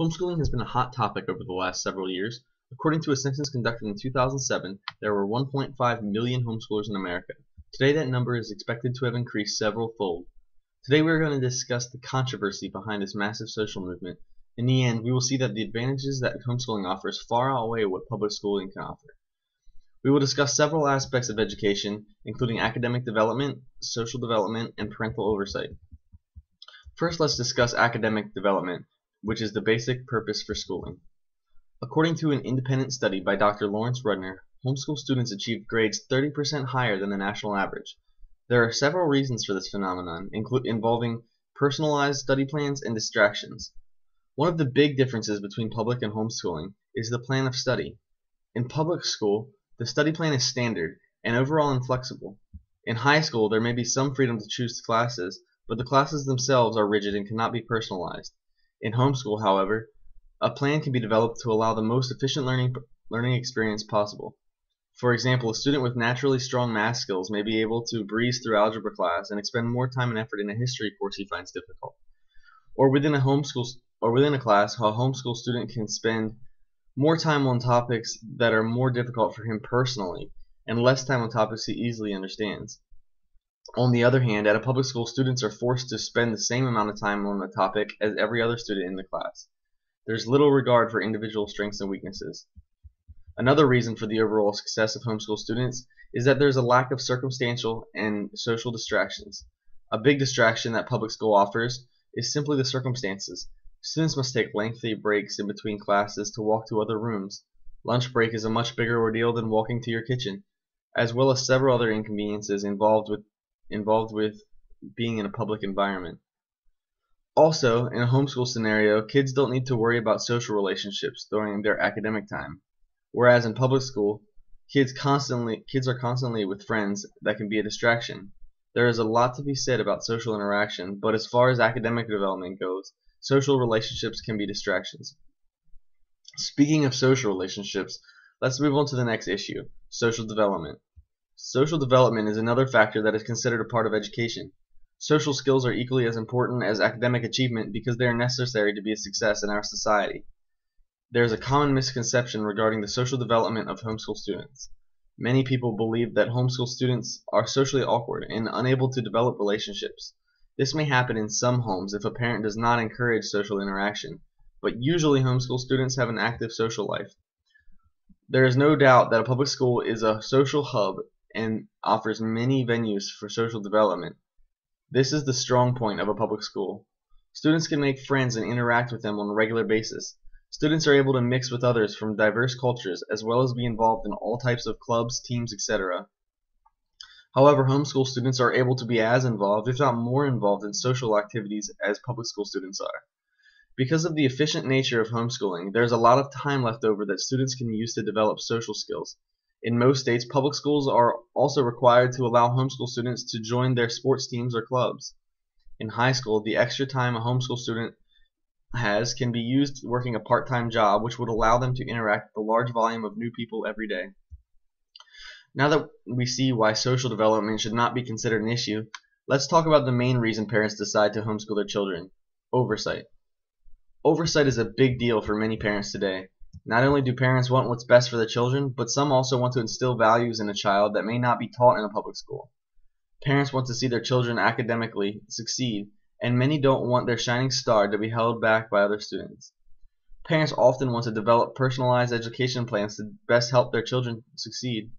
Homeschooling has been a hot topic over the last several years. According to a census conducted in 2007, there were 1.5 million homeschoolers in America. Today that number is expected to have increased several fold. Today we are going to discuss the controversy behind this massive social movement. In the end, we will see that the advantages that homeschooling offers far outweigh what public schooling can offer. We will discuss several aspects of education, including academic development, social development, and parental oversight. First, let's discuss academic development, which is the basic purpose for schooling. According to an independent study by Dr. Lawrence Rudner, homeschool students achieved grades 30% higher than the national average. There are several reasons for this phenomenon, involving personalized study plans and distractions. One of the big differences between public and homeschooling is the plan of study. In public school, the study plan is standard and overall inflexible. In high school, there may be some freedom to choose classes, but the classes themselves are rigid and cannot be personalized. In homeschool, however, a plan can be developed to allow the most efficient learning experience possible. For example, a student with naturally strong math skills may be able to breeze through algebra class and expend more time and effort in a history course he finds difficult. Or within a class, a homeschool student can spend more time on topics that are more difficult for him personally and less time on topics he easily understands. On the other hand, at a public school, students are forced to spend the same amount of time on the topic as every other student in the class. There's little regard for individual strengths and weaknesses. Another reason for the overall success of homeschool students is that there's a lack of circumstantial and social distractions. A big distraction that public school offers is simply the circumstances. Students must take lengthy breaks in between classes to walk to other rooms. Lunch break is a much bigger ordeal than walking to your kitchen, as well as several other inconveniences involved with being in a public environment. Also, in a homeschool scenario, kids don't need to worry about social relationships during their academic time, whereas in public school, kids are constantly with friends that can be a distraction. There is a lot to be said about social interaction, but as far as academic development goes, social relationships can be distractions. Speaking of social relationships, let's move on to the next issue, social development. Social development is another factor that is considered a part of education. Social skills are equally as important as academic achievement because they are necessary to be a success in our society. There is a common misconception regarding the social development of homeschool students. Many people believe that homeschool students are socially awkward and unable to develop relationships. This may happen in some homes if a parent does not encourage social interaction, but usually homeschool students have an active social life. There is no doubt that a public school is a social hub and offers many venues for social development. This is the strong point of a public school. Students can make friends and interact with them on a regular basis. Students are able to mix with others from diverse cultures as well as be involved in all types of clubs, teams, etc. However, homeschool students are able to be as involved, if not more involved, in social activities as public school students are. Because of the efficient nature of homeschooling, there is a lot of time left over that students can use to develop social skills. In most states, public schools are also required to allow homeschool students to join their sports teams or clubs. In high school, the extra time a homeschool student has can be used working a part-time job, which would allow them to interact with a large volume of new people every day. Now that we see why social development should not be considered an issue, let's talk about the main reason parents decide to homeschool their children: oversight. Oversight is a big deal for many parents today. Not only do parents want what's best for their children, but some also want to instill values in a child that may not be taught in a public school. Parents want to see their children academically succeed, and many don't want their shining star to be held back by other students. Parents often want to develop personalized education plans to best help their children succeed.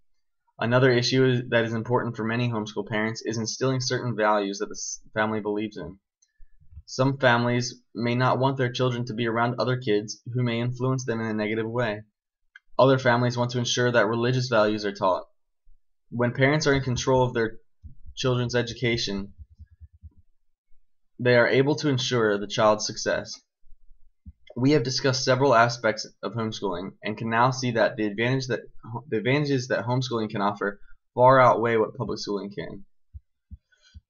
Another issue that is important for many homeschool parents is instilling certain values that the family believes in. Some families may not want their children to be around other kids who may influence them in a negative way. Other families want to ensure that religious values are taught. When parents are in control of their children's education, they are able to ensure the child's success. We have discussed several aspects of homeschooling and can now see that the advantages that homeschooling can offer far outweigh what public schooling can.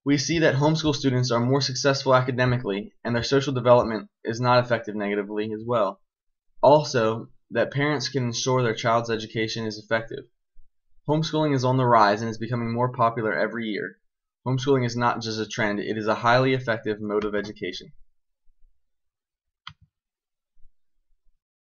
We see that homeschool students are more successful academically and their social development is not affected negatively as well. Also, that parents can ensure their child's education is effective. Homeschooling is on the rise and is becoming more popular every year. Homeschooling is not just a trend, it is a highly effective mode of education.